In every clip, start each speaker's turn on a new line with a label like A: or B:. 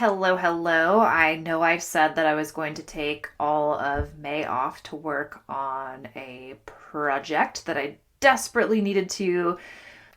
A: Hello, hello. I know I said that I was going to take all of May off to work on a project that I desperately needed to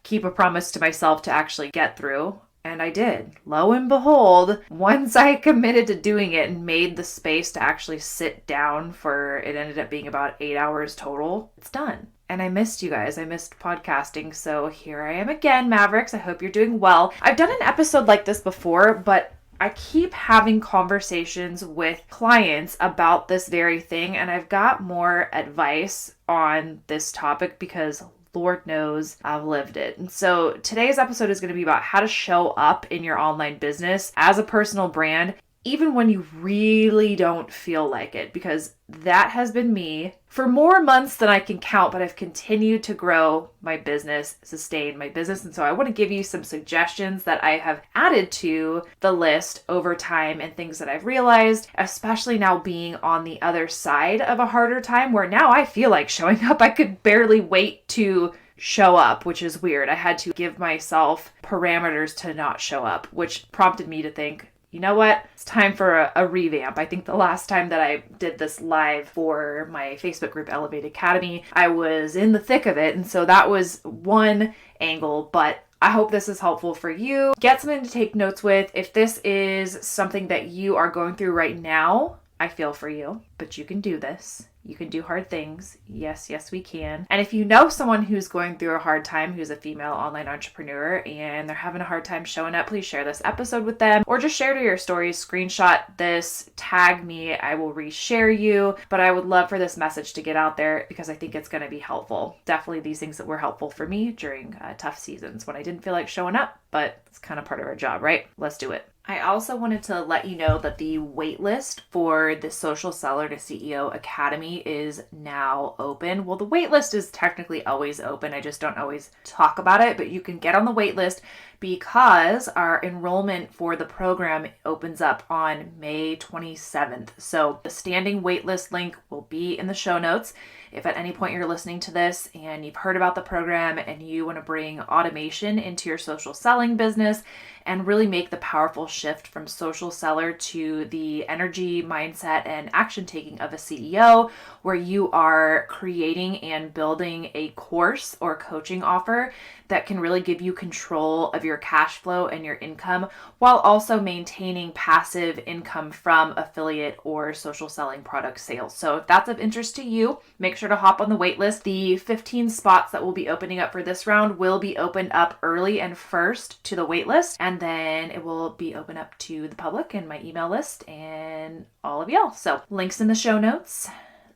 A: keep a promise to myself to actually get through. And I did. Lo and behold, once I committed to doing it and made the space to actually sit down for it ended up being about 8 hours total, it's done. And I missed you guys. I missed podcasting. So here I am again, Mavericks. I hope you're doing well. I've done an episode like this before, but I keep having conversations with clients about this very thing, and I've got more advice on this topic because Lord knows I've lived it. And so today's episode is going to be about how to show up in your online business as a personal brand, even when you really don't feel like it, because that has been me for more months than I can count, but I've continued to grow my business, sustain my business. And so I want to give you some suggestions that I have added to the list over time and things that I've realized, especially now being on the other side of a harder time where now I feel like showing up. I could barely wait to show up, which is weird. I had to give myself parameters to not show up, which prompted me to think, you know what? It's time for a revamp. I think the last time that I did this live for my Facebook group, Elevate Academy, I was in the thick of it. And so that was one angle, but I hope this is helpful for you. Get something to take notes with. If this is something that you are going through right now, I feel for you, but you can do this. You can do hard things. Yes, we can. And if you know someone who's going through a hard time, who's a female online entrepreneur, and they're having a hard time showing up, please share this episode with them, or just share to your stories, screenshot this, tag me. I will reshare you. But I would love for this message to get out there because I think it's going to be helpful. Definitely these things that were helpful for me during tough seasons when I didn't feel like showing up, but it's kind of part of our job, right? Let's do it. I also wanted to let you know that the waitlist for the Social Seller to CEO Academy is now open. Well, the waitlist is technically always open. I just don't always talk about it, but you can get on the waitlist because our enrollment for the program opens up on May 27th. So the standing waitlist link will be in the show notes. If at any point you're listening to this and you've heard about the program and you want to bring automation into your social selling business and really make the powerful shift from social seller to the energy, mindset, and action taking of a CEO, where you are creating and building a course or coaching offer that can really give you control of your cash flow and your income while also maintaining passive income from affiliate or social selling product sales. So if that's of interest to you, make sure to hop on the wait list. The 15 spots that will be opening up for this round will be opened up early and first to the wait list, and then it will be open up to the public and my email list and all of y'all. So links in the show notes.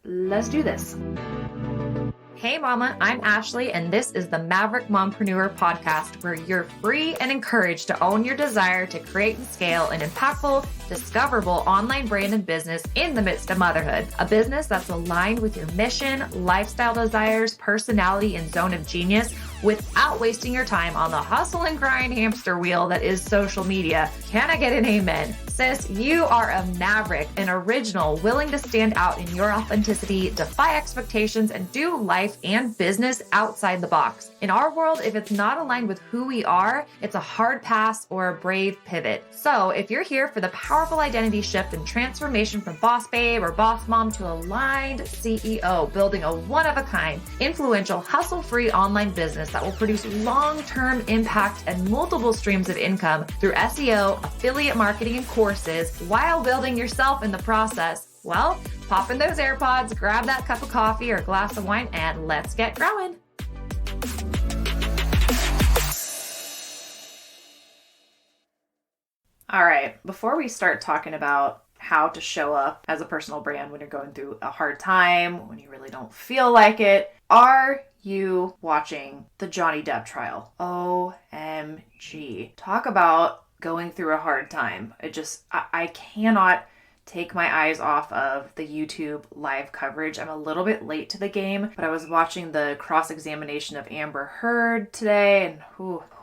A: Let's do this. Hey mama, I'm Ashley, and this is the Maverick Mompreneur podcast, where you're free and encouraged to own your desire to create and scale an impactful, discoverable online brand and business in the midst of motherhood. A business that's aligned with your mission, lifestyle desires, personality, and zone of genius without wasting your time on the hustle and grind hamster wheel that is social media. Can I get an amen? Sis, you are a maverick, an original, willing to stand out in your authenticity, defy expectations, and do life and business outside the box. In our world, if it's not aligned with who we are, it's a hard pass or a brave pivot. So if you're here for the powerful identity shift and transformation from boss babe or boss mom to aligned CEO, building a one-of-a-kind, influential, hustle-free online business that will produce long-term impact and multiple streams of income through SEO, affiliate marketing, and courses while building yourself in the process, well, pop in those AirPods, grab that cup of coffee or glass of wine, and let's get growing. All right, before we start talking about how to show up as a personal brand when you're going through a hard time, when you really don't feel like it, are you watching the Johnny Depp trial? OMG. Talk about going through a hard time. I cannot take my eyes off of the YouTube live coverage. I'm a little bit late to the game, but I was watching the cross-examination of Amber Heard today, and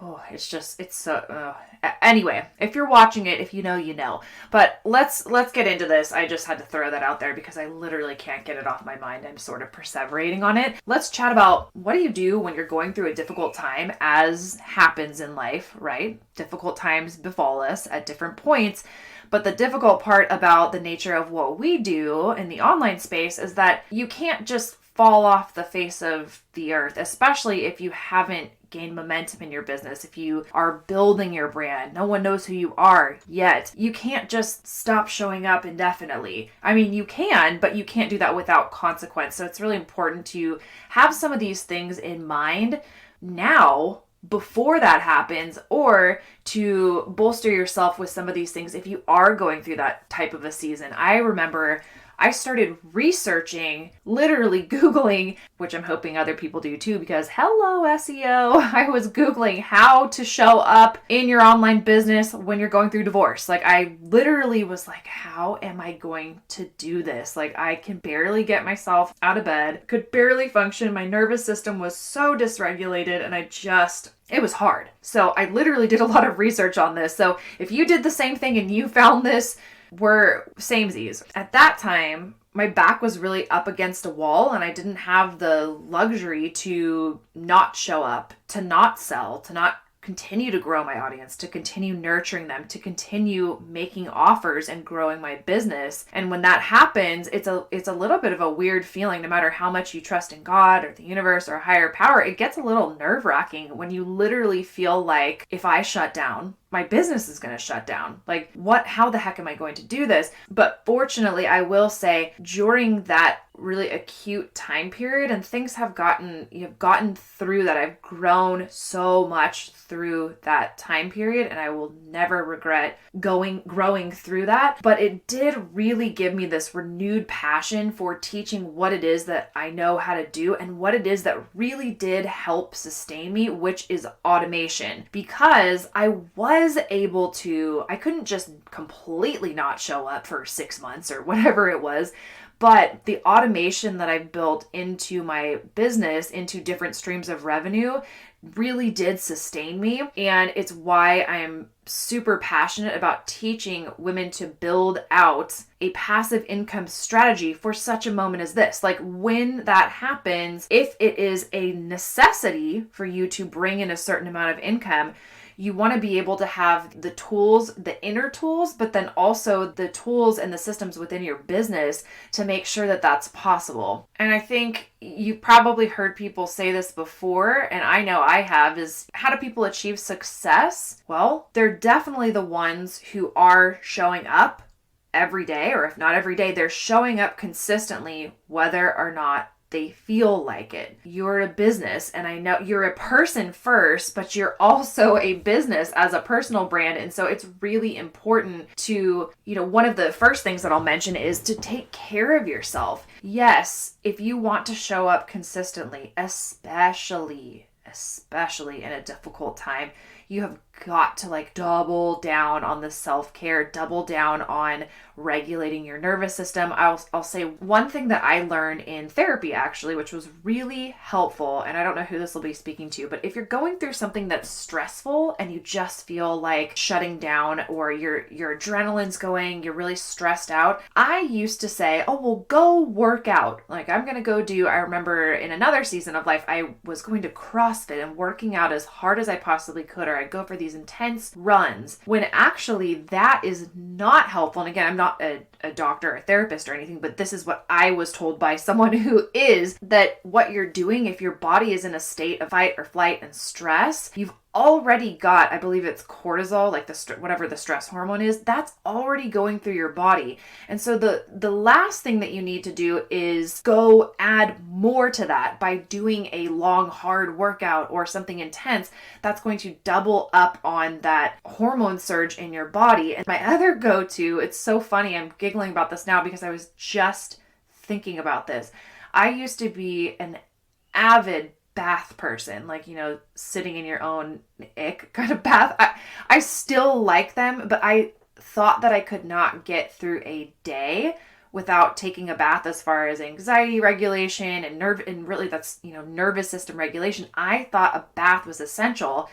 A: Oh, it's so, anyway, if you're watching it, if you know, you know. But let's get into this. I just had to throw that out there because I literally can't get it off my mind. I'm sort of perseverating on it. Let's chat about what do you do when you're going through a difficult time, as happens in life, right? Difficult times befall us at different points. But the difficult part about the nature of what we do in the online space is that you can't just fall off the face of the earth, especially if you haven't gained momentum in your business, if you are building your brand. No one knows who you are yet. You can't just stop showing up indefinitely. I mean, you can, but you can't do that without consequence. So it's really important to have some of these things in mind now before that happens, or to bolster yourself with some of these things if you are going through that type of a season. I remember I started researching, literally Googling, which I'm hoping other people do too, because hello SEO, I was Googling how to show up in your online business when you're going through divorce. Like, I literally was like, how am I going to do this? Like, I can barely get myself out of bed, could barely function. My nervous system was so dysregulated, and it was hard. So I literally did a lot of research on this. So if you did the same thing and you found this, we're samesies. At that time, my back was really up against a wall, and I didn't have the luxury to not show up, to not sell, to not continue to grow my audience, to continue nurturing them, to continue making offers and growing my business. And when that happens, it's a little bit of a weird feeling. No matter how much you trust in God or the universe or a higher power, it gets a little nerve-wracking when you literally feel like, if I shut down, my business is going to shut down. Like, how the heck am I going to do this? But fortunately, I will say, during that really acute time period, and things have gotten through that. I've grown so much through that time period, and I will never regret growing through that. But it did really give me this renewed passion for teaching what it is that I know how to do, and what it is that really did help sustain me, which is automation. Because I couldn't just completely not show up for 6 months or whatever it was, but the automation that I've built into my business, into different streams of revenue, really did sustain me. And it's why I am super passionate about teaching women to build out a passive income strategy for such a moment as this. Like, when that happens, if it is a necessity for you to bring in a certain amount of income, you want to be able to have the tools, the inner tools, but then also the tools and the systems within your business to make sure that that's possible. And I think you've probably heard people say this before, and I know I have, is how do people achieve success? Well, they're definitely the ones who are showing up every day, or if not every day, they're showing up consistently, whether or not they feel like it. You're a business, and I know you're a person first, but you're also a business as a personal brand. And so it's really important to, one of the first things that I'll mention is to take care of yourself. Yes, if you want to show up consistently, especially in a difficult time, you have got to double down on the self-care, double down on regulating your nervous system. I'll say one thing that I learned in therapy, actually, which was really helpful, and I don't know who this will be speaking to, but if you're going through something that's stressful and you just feel like shutting down, or your adrenaline's going, you're really stressed out, I used to say, oh, well, go work out. Like, I'm going to go I remember in another season of life, I was going to CrossFit and working out as hard as I possibly could, or I'd go for these intense runs, when actually that is not helpful. And again, I'm not a doctor or a therapist or anything, but this is what I was told by someone who is, that what you're doing, if your body is in a state of fight or flight and stress, you've already got, I believe it's cortisol, like whatever the stress hormone is, that's already going through your body. And so the last thing that you need to do is go add more to that by doing a long, hard workout or something intense that's going to double up on that hormone surge in your body. And my other go-to, it's so funny, I'm giggling about this now because I was just thinking about this. I used to be an avid bath person, sitting in your own ick kind of bath. I still like them, but I thought that I could not get through a day without taking a bath, as far as anxiety regulation and really that's, nervous system regulation. I thought a bath was essential.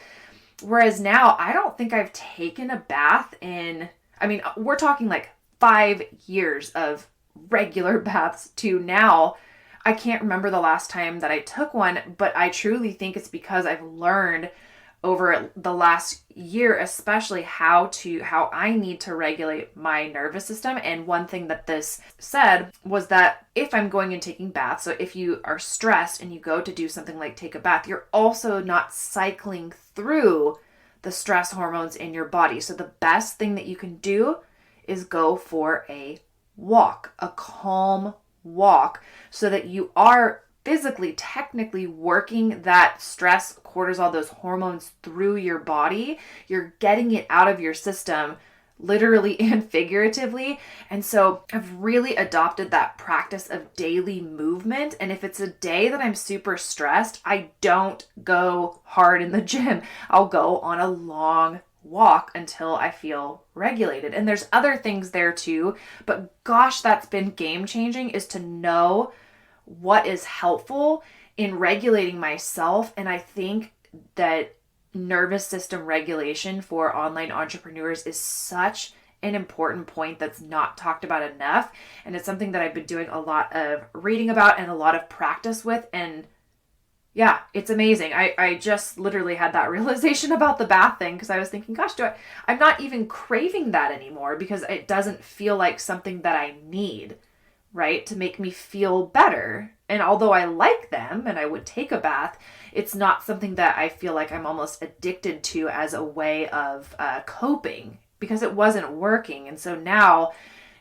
A: Whereas now I don't think I've taken a bath in, I mean, we're talking like 5 years of regular baths to now. I can't remember the last time that I took one, but I truly think it's because I've learned over the last year, especially how I need to regulate my nervous system. And one thing that this said was that if I'm going and taking baths, so if you are stressed and you go to do something like take a bath, you're also not cycling through the stress hormones in your body. So the best thing that you can do is go for a walk, a calm walk, so that you are physically, technically working that stress, cortisol, those hormones through your body. You're getting it out of your system, literally and figuratively. And so I've really adopted that practice of daily movement. And if it's a day that I'm super stressed, I don't go hard in the gym. I'll go on a long walk until I feel regulated. And there's other things there too, but gosh, that's been game changing, is to know what is helpful in regulating myself. And I think that nervous system regulation for online entrepreneurs is such an important point that's not talked about enough. And it's something that I've been doing a lot of reading about and a lot of practice with. And yeah, it's amazing. I just literally had that realization about the bath thing, because I was thinking, gosh, I'm not even craving that anymore, because it doesn't feel like something that I need, right, to make me feel better. And although I like them and I would take a bath, it's not something that I feel like I'm almost addicted to as a way of coping, because it wasn't working. And so now,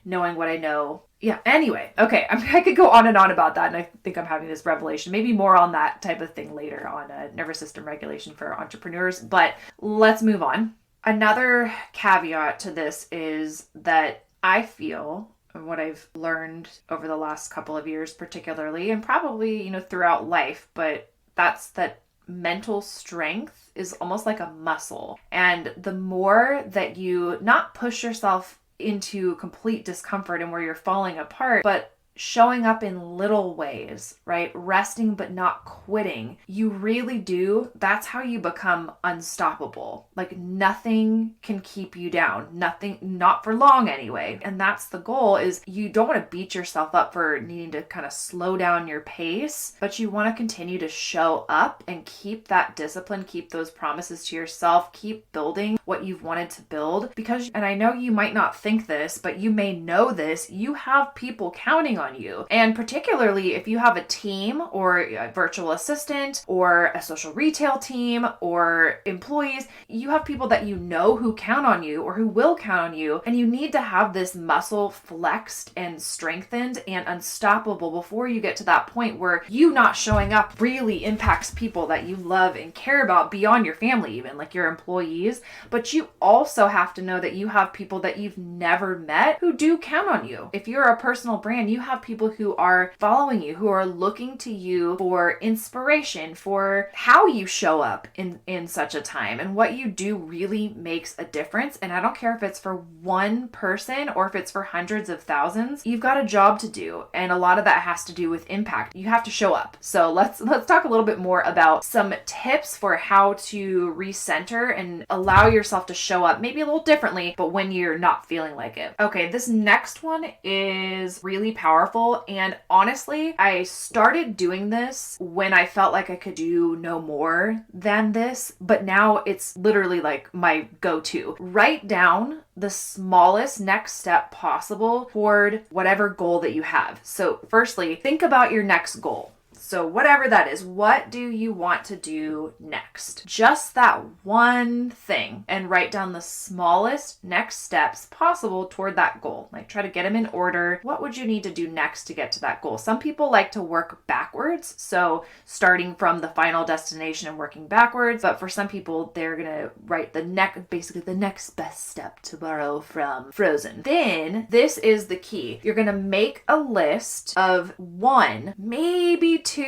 A: knowing what I know, yeah, anyway, okay, I could go on and on about that, and I think I'm having this revelation, maybe more on that type of thing later on nervous system regulation for entrepreneurs, but let's move on. Another caveat to this is that I feel, and what I've learned over the last couple of years particularly, and probably, throughout life, but that's that mental strength is almost like a muscle. And the more that you not push yourself into complete discomfort and where you're falling apart, but showing up in little ways, right? Resting but not quitting. You really do. That's how you become unstoppable. Like nothing can keep you down. Nothing, not for long anyway. And that's the goal, is you don't want to beat yourself up for needing to kind of slow down your pace, but you want to continue to show up and keep that discipline, keep those promises to yourself, keep building what you've wanted to build. Because, and I know you might not think this, but you may know this, you have people counting on you. And particularly if you have a team or a virtual assistant or a social retail team or employees, you have people that you know who count on you or who will count on you. And you need to have this muscle flexed and strengthened and unstoppable before you get to that point where you not showing up really impacts people that you love and care about beyond your family, even like your employees. But you also have to know that you have people that you've never met who do count on you. If you're a personal brand, you have people who are following you, who are looking to you for inspiration, for how you show up in such a time. And what you do really makes a difference. And I don't care if it's for one person or if it's for hundreds of thousands, you've got a job to do. And a lot of that has to do with impact. You have to show up. So let's talk a little bit more about some tips for how to recenter and allow yourself to show up maybe a little differently, but when you're not feeling like it. Okay, this next one is really powerful. And honestly, I started doing this when I felt like I could do no more than this, but now it's literally like my go-to. Write down the smallest next step possible toward whatever goal that you have. So firstly, think about your next goal. So whatever that is, what do you want to do next? Just that one thing, and write down the smallest next steps possible toward that goal. Like try to get them in order. What would you need to do next to get to that goal? Some people like to work backwards. So starting from the final destination and working backwards. But for some people, they're going to write basically the next best step, to borrow from Frozen. Then this is the key. You're going to make a list of one, maybe two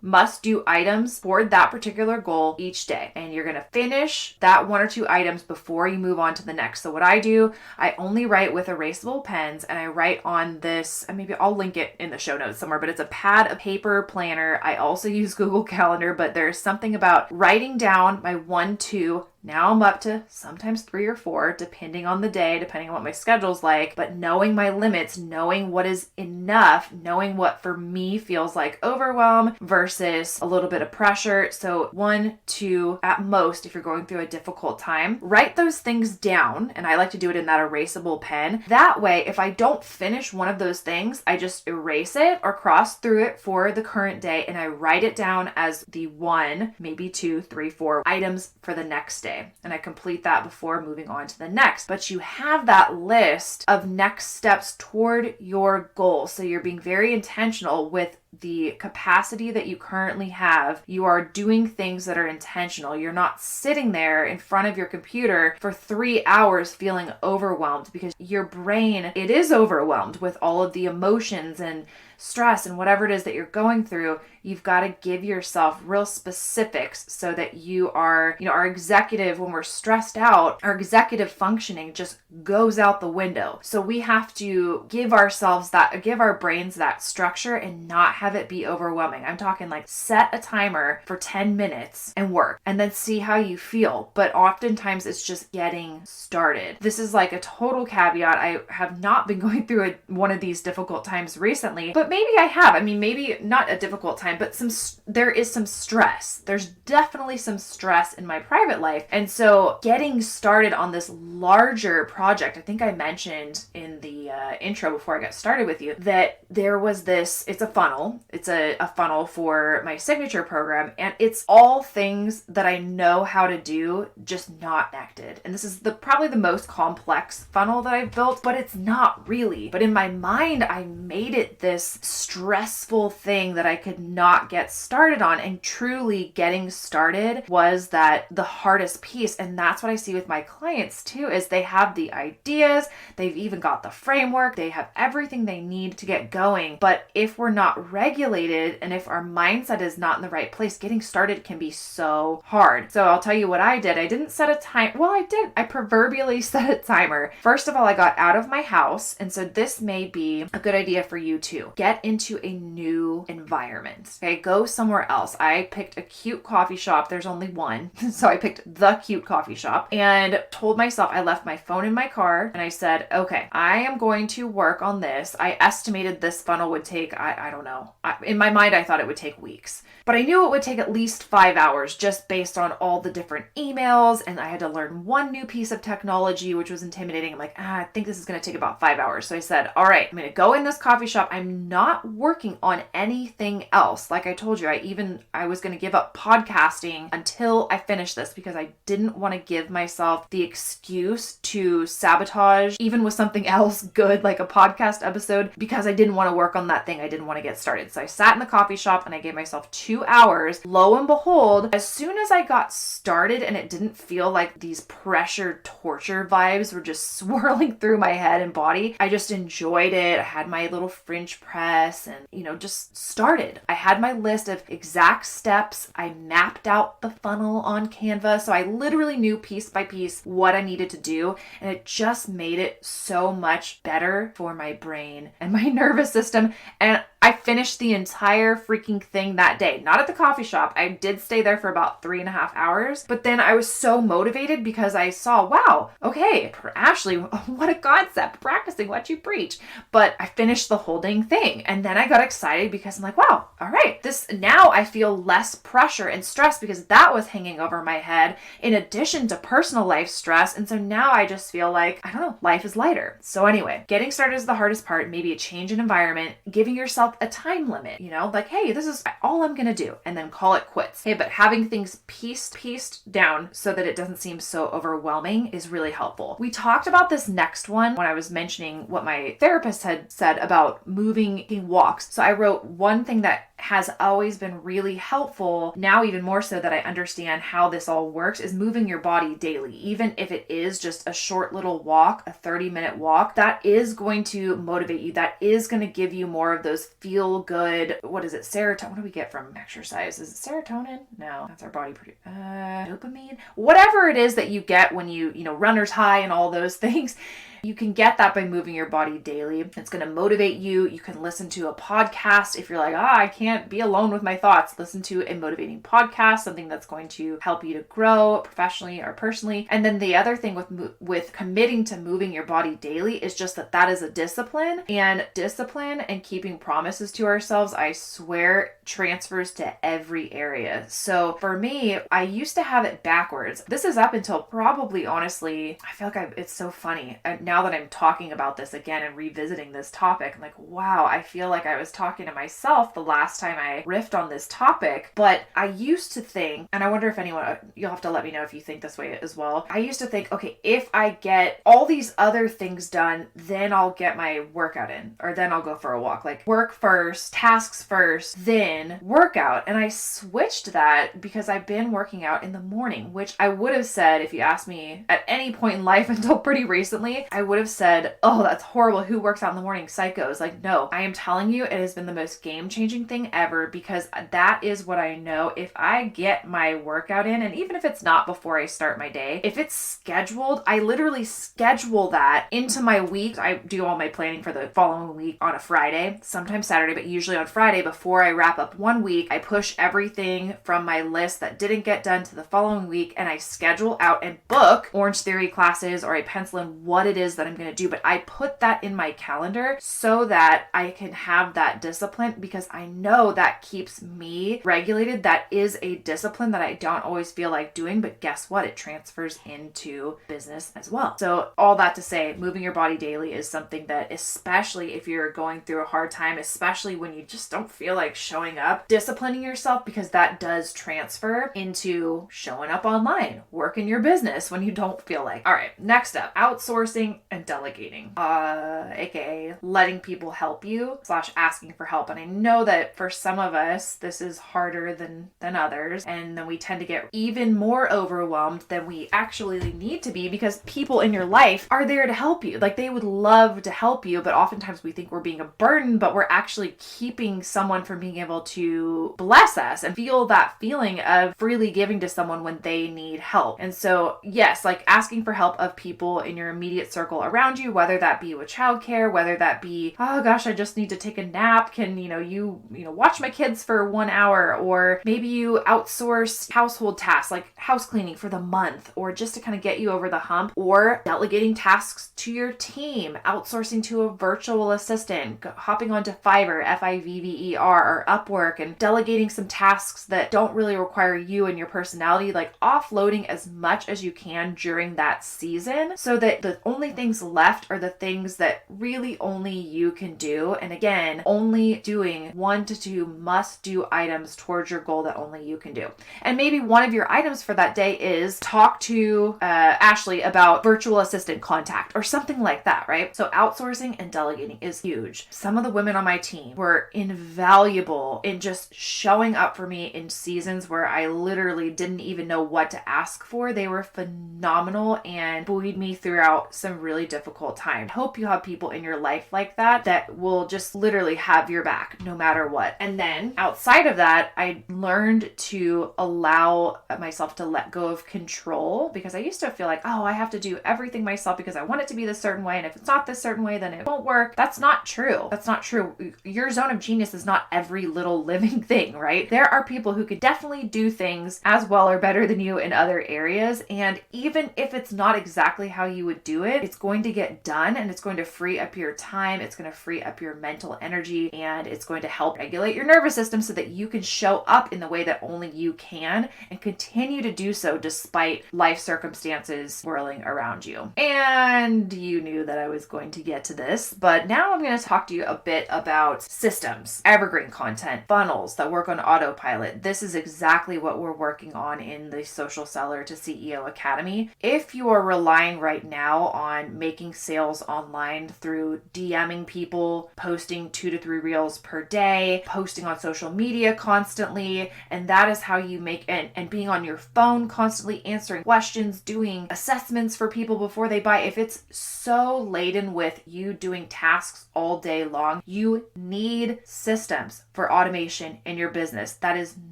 A: must-do items toward that particular goal each day. And you're going to finish that one or two items before you move on to the next. So what I do, I only write with erasable pens, and I write on this, and maybe I'll link it in the show notes somewhere, but it's a pad, a paper planner. I also use Google Calendar, but there's something about writing down my 1, 2, Now I'm up to sometimes 3 or 4, depending on the day, depending on what my schedule's like. But knowing my limits, knowing what is enough, knowing what for me feels like overwhelm versus a little bit of pressure. So 1, 2, at most, if you're going through a difficult time, write those things down. And I like to do it in that erasable pen. That way, if I don't finish one of those things, I just erase it or cross through it for the current day, and I write it down as the 1, maybe 2, 3, 4 items for the next day. And I complete that before moving on to the next. But you have that list of next steps toward your goal. So you're being very intentional with the capacity that you currently have. You are doing things that are intentional. You're not sitting there in front of your computer for 3 hours feeling overwhelmed, because your brain, it is overwhelmed with all of the emotions and stress and whatever it is that you're going through. You've got to give yourself real specifics so that you are, our executive, when we're stressed out, our executive functioning just goes out the window. So we have to give our brains that structure and not have it be overwhelming. I'm talking like set a timer for 10 minutes and work, and then see how you feel. But oftentimes it's just getting started. This is like a total caveat. I have not been going through one of these difficult times recently, but maybe I have. I mean, maybe not a difficult time, but there is some stress. There's definitely some stress in my private life. And so getting started on this larger project, I think I mentioned in the intro before I got started with you that there was it's a funnel. It's a funnel for my signature program, and it's all things that I know how to do, just not connected. And this is probably the most complex funnel that I've built, but it's not really. But in my mind, I made it this stressful thing that I could not get started on. And truly getting started was the hardest piece. And that's what I see with my clients too, is they have the ideas, they've even got the framework, they have everything they need to get going. But if we're not regulated and if our mindset is not in the right place, getting started can be so hard. So I'll tell you what I did. I didn't set a time. Well, I did. I proverbially set a timer. First of all, I got out of my house. And so this may be a good idea for you too. Get into a new environment. Okay, go somewhere else. I picked a cute coffee shop. There's only one. So I picked the cute coffee shop and told myself, I left my phone in my car and I said, okay, I am going to work on this. I estimated this funnel would take, I don't know. In my mind, I thought it would take weeks, but I knew it would take at least 5 hours just based on all the different emails. And I had to learn one new piece of technology, which was intimidating. I'm like, I think this is going to take about 5 hours. So I said, all right, I'm going to go in this coffee shop. I'm not working on anything else. Like I told you, I was going to give up podcasting until I finished this because I didn't want to give myself the excuse to sabotage, even with something else good, like a podcast episode, because I didn't want to work on that thing. I didn't want to get started. So I sat in the coffee shop and I gave myself 2 hours. Lo and behold, as soon as I got started and it didn't feel like these pressure torture vibes were just swirling through my head and body, I just enjoyed it. I had my little French press and, just started. I had my list of exact steps. I mapped out the funnel on Canva. So I literally knew piece by piece what I needed to do. And it just made it so much better for my brain and my nervous system. And I finished the entire freaking thing that day. Not at the coffee shop. I did stay there for about 3.5 hours. But then I was so motivated because I saw, wow, okay, Ashley, what a concept. Practicing what you preach. But I finished the whole dang thing. And then I got excited because I'm like, wow, all right. Now I feel less pressure and stress because that was hanging over my head in addition to personal life stress. And so now I just feel like, I don't know, life is lighter. So anyway, getting started is the hardest part. Maybe a change in environment, giving yourself a time limit, like, hey, this is all I'm going to do, and then call it quits. Hey, but having things pieced down so that it doesn't seem so overwhelming is really helpful. We talked about this next one when I was mentioning what my therapist had said about moving walks. So I wrote one thing that has always been really helpful, now even more so that I understand how this all works, is moving your body daily. Even if it is just a short little walk, a 30-minute walk, that is going to motivate you. That is going to give you more of those feel good, what is it, serotonin? What do we get from exercise? Is it serotonin? No, that's our body dopamine? Whatever it is that you get when you runner's high and all those things. You can get that by moving your body daily. It's going to motivate you. You can listen to a podcast. If you're like, I can't be alone with my thoughts, listen to a motivating podcast, something that's going to help you to grow professionally or personally. And then the other thing with committing to moving your body daily is just that is a discipline, and discipline and keeping promises to ourselves, I swear, transfers to every area. So for me, I used to have it backwards. This is up until probably, honestly, I feel like it's so funny. Now that I'm talking about this again and revisiting this topic, I'm like, wow, I feel like I was talking to myself the last time I riffed on this topic. But I used to think, and I wonder if anyone, you'll have to let me know if you think this way as well. I used to think, okay, if I get all these other things done, then I'll get my workout in, or then I'll go for a walk. Like work first, tasks first, then workout. And I switched that because I've been working out in the morning, which I would have said, if you asked me at any point in life until pretty recently, I would have said, oh, that's horrible. Who works out in the morning? Psychos. Like, no, I am telling you, it has been the most game-changing thing ever, because that is what I know. If I get my workout in, and even if it's not before I start my day, if it's scheduled, I literally schedule that into my week. I do all my planning for the following week on a Friday, sometimes Saturday, but usually on Friday before I wrap up one week. I push everything from my list that didn't get done to the following week, and I schedule out and book Orange Theory classes, or I pencil in what it is that I'm going to do. But I put that in my calendar so that I can have that discipline, because I know that keeps me regulated. That is a discipline that I don't always feel like doing, but guess what? It transfers into business as well. So all that to say, moving your body daily is something that, especially if you're going through a hard time, especially when you just don't feel like showing up, disciplining yourself, because that does transfer into showing up online, working your business when you don't feel like. All right, next up, outsourcing and delegating, aka letting people help you / asking for help. And I know that for some of us, this is harder than others, and then we tend to get even more overwhelmed than we actually need to be, because people in your life are there to help you. Like, they would love to help you, but oftentimes we think we're being a burden, but we're actually keeping someone from being able to bless us and feel that feeling of freely giving to someone when they need help. And so yes, like asking for help of people in your immediate circle around you, whether that be with childcare, whether that be, oh gosh, I just need to take a nap. Can you watch my kids for 1 hour? Or maybe you outsource household tasks like house cleaning for the month, or just to kind of get you over the hump, or delegating tasks to your team, outsourcing to a virtual assistant, hopping onto Fiverr, Fivver, or Upwork, and delegating some tasks that don't really require you and your personality, like offloading as much as you can during that season, so that the only things left are the things that really only you can do. And again, only doing 1 to 2 must-do items towards your goal that only you can do. And maybe one of your items for that day is talk to Ashley about virtual assistant contact or something like that, right? So outsourcing and delegating is huge. Some of the women on my team were invaluable in just showing up for me in seasons where I literally didn't even know what to ask for. They were phenomenal and buoyed me throughout some really difficult times. I hope you have people in your life like that will just literally have your back no matter what. And then outside of that, I learned to allow myself to let go of control, because I used to feel like, oh, I have to do everything myself because I want it to be this certain way. And if it's not this certain way, then it won't work. That's not true. That's not true. Your zone of genius is not every little living thing, right? There are people who could definitely do things as well or better than you in other areas. And even if it's not exactly how you would do it, it's going to get done, and it's going to free up your time. It's going to free up your mental energy, and it's going to help regulate your nervous system so that you can show up in the way that only you can, and continue to do so despite life circumstances swirling around you. And you knew that I was going to get to this, but now I'm going to talk to you a bit about systems, evergreen content, funnels that work on autopilot. This is exactly what we're working on in the Social Seller to CEO Academy. If you are relying right now on making sales online through DMing people, posting 2 to 3 reels per day, posting on social media constantly, and that is how you make and being on your phone constantly answering questions, doing assessments for people before they buy, if it's so laden with you doing tasks all day long, you need systems for automation in your business. That is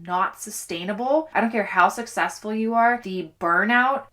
A: not sustainable. I don't care how successful you are. The burnout,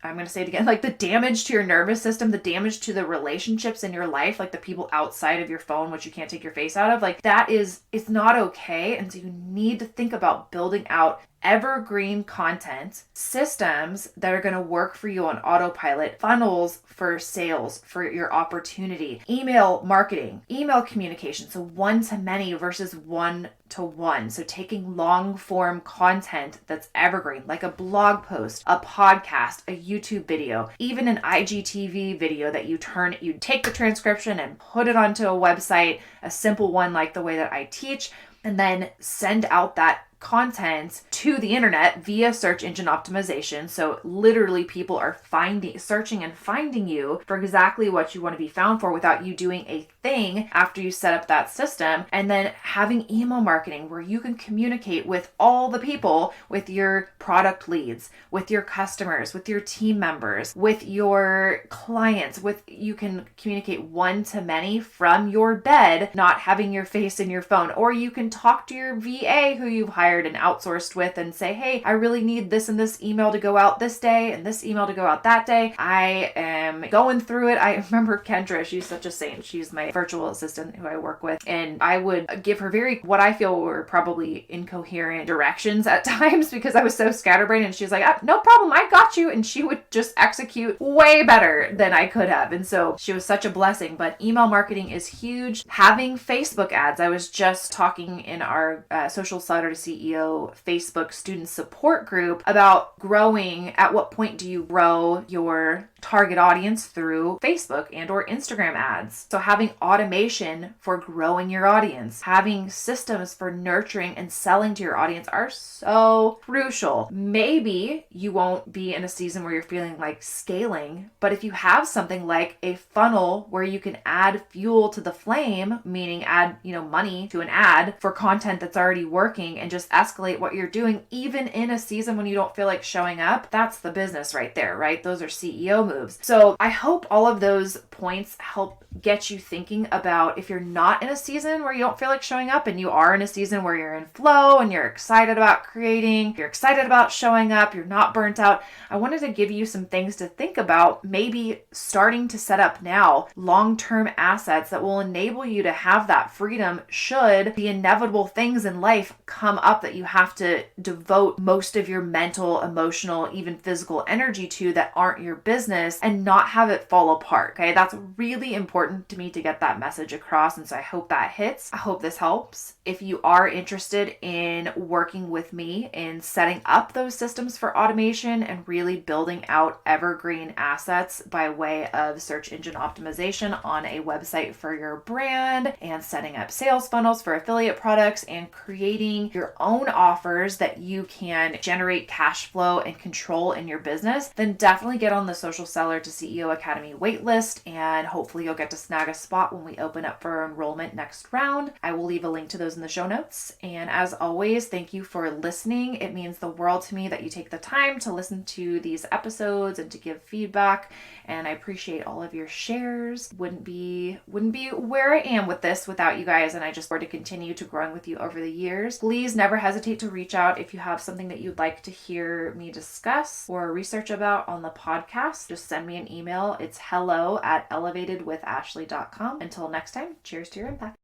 A: I'm going to say it again, like the damage to your nervous system, the damage to the relationships in your life, like the people outside of your phone, which you can't take your face out of, like that is, it's not okay. And so you need to think about building out evergreen content, systems that are going to work for you on autopilot, funnels for sales, for your opportunity, email marketing, email communication. So one to many versus one to one. So taking long form content that's evergreen, like a blog post, a podcast, a YouTube video, even an IGTV video that you take the transcription and put it onto a website, a simple one like the way that I teach, and then send out that content to the internet via search engine optimization. So literally people are searching and finding you for exactly what you want to be found for without you doing a thing after you set up that system. And then having email marketing where you can communicate with all the people, with your product leads, with your customers, with your team members, with your clients, you can communicate one to many from your bed, not having your face in your phone. Or you can talk to your VA who you've hired and outsourced with and say, hey, I really need this and this email to go out this day and this email to go out that day. I am going through it. I remember Kendra, she's such a saint. She's my virtual assistant who I work with. And I would give her what I feel were probably incoherent directions at times because I was so scatterbrained, and she's like, no problem, I got you. And she would just execute way better than I could have. And so she was such a blessing. But email marketing is huge. Having Facebook ads. I was just talking in our Social Seller to CEO Facebook student support group about growing. At what point do you grow your target audience through Facebook and or Instagram ads? So having automation for growing your audience, having systems for nurturing and selling to your audience are so crucial. Maybe you won't be in a season where you're feeling like scaling, but if you have something like a funnel where you can add fuel to the flame, meaning add, money to an ad for content that's already working and just escalate what you're doing, even in a season when you don't feel like showing up, that's the business right there, right? Those are CEO moves. So I hope all of those points help get you thinking about, if you're not in a season where you don't feel like showing up and you are in a season where you're in flow and you're excited about creating, you're excited about showing up, you're not burnt out. I wanted to give you some things to think about, maybe starting to set up now long-term assets that will enable you to have that freedom should the inevitable things in life come up that you have to devote most of your mental, emotional, even physical energy to that aren't your business, and not have it fall apart. Okay, that's really important to me to get that message across. And so I hope that hits. I hope this helps. If you are interested in working with me in setting up those systems for automation and really building out evergreen assets by way of search engine optimization on a website for your brand, and setting up sales funnels for affiliate products, and creating your own offers that you can generate cash flow and control in your business, then definitely get on the Social Seller to CEO Academy waitlist, and hopefully you'll get to snag a spot when we open up for enrollment next round. I will leave a link to those in the show notes. And as always, thank you for listening. It means the world to me that you take the time to listen to these episodes and to give feedback. And I appreciate all of your shares. Wouldn't be where I am with this without you guys, and I just want to continue to growing with you over the years. Please never hesitate to reach out if you have something that you'd like to hear me discuss or research about on the podcast. Just send me an email. It's hello@elevatedwithashley.com. Until next time, cheers to your impact.